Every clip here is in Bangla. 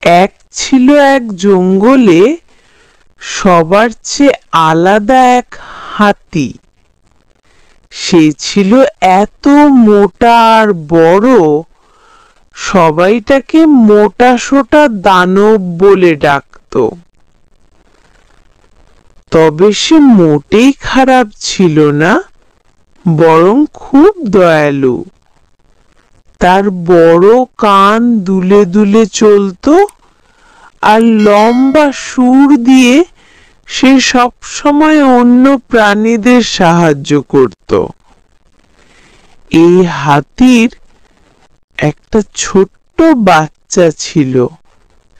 এক ছিল এক জঙ্গলে সবার চেয়ে আলাদা এক হাতি। সে ছিল এত মোটা আর বড়, সবাই তাকে মোটা সোটা দানব বলে ডাকত। তবে সে মোটেই খারাপ ছিল না, বরং খুব দয়ালু। তার বড় কান দুলে দুলে চলতো, আর লম্বা সুর দিয়ে সে সব সময় অন্য প্রাণীদের সাহায্য করত। এই হাতির একটা ছোট্ট বাচ্চা ছিল,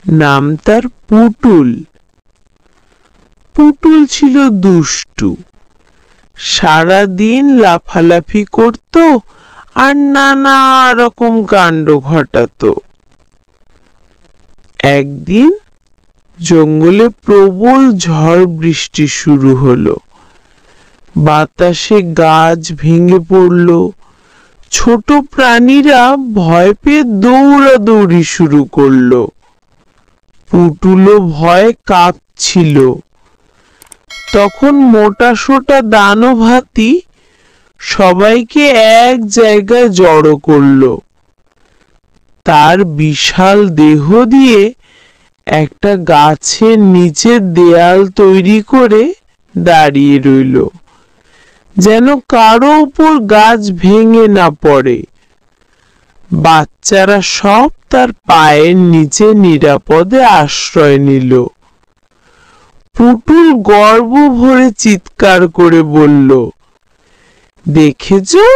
নাম তার পুটুল। পুটুল ছিল দুষ্টু, সারাদিন লাফালাফি করত আর নানা রকম কাণ্ড ঘটাতো। একদিন জঙ্গলে প্রবল ঝড় বৃষ্টি শুরু হলো। বাতাসে গাছ ভেঙে পড়ল। ছোট প্রাণীরা ভয় পেয়ে দৌড়াদৌড়ি শুরু করলো। পুটুলও ভয়ে কাঁপছিল। তখন মোটা সোটা দানব হাতি সবাইকে এক জায়গায় জড়ো করলো। তার বিশাল দেহ দিয়ে একটা গাছের নিচে দেয়াল তৈরি করে দাঁড়িয়ে রইল, যেন কারো উপর গাছ ভেঙে না পড়ে। বাচ্চারা সব তার পায়ের নিচে নিরাপদে আশ্রয় নিল। পুটুল গর্ব ভরে চিৎকার করে বলল, দেখেছো,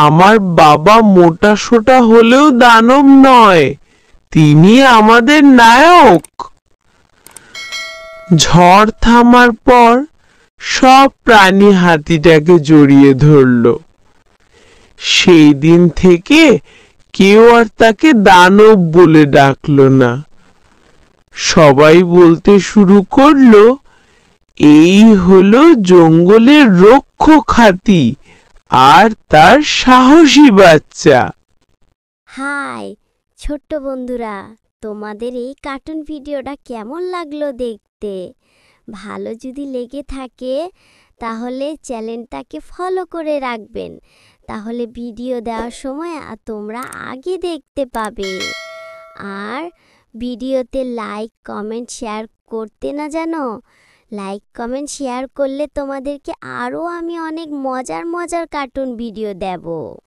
আমার বাবা মোটা সোটা হলেও দানব নয়, তিনি আমাদের নায়ক। ঝড় থামার পর সব প্রাণী হাতিটাকে জড়িয়ে ধরল। সেই দিন থেকে কেউ আর তাকে দানব বলে ডাকলো না। সবাই বলতে শুরু করলো, এই হলো জঙ্গলের রক্ষক হাতি আর তার সাহসী বাচ্চা। হাই ছোট্ট বন্ধুরা, তোমাদের এই কার্টুন ভিডিওটা কেমন লাগলো দেখতে? ভালো যদি লেগে থাকে তাহলে চ্যানেলটাকে ফলো করে রাখবেন, তাহলে ভিডিও দেওয়ার সময় তোমরা আগে দেখতে পাবে। আর ভিডিওতে লাইক কমেন্ট শেয়ার করতে না জানো? লাইক কমেন্ট শেয়ার করলে তোমাদেরকে আরও আমি অনেক মজার মজার কার্টুন ভিডিও দেব।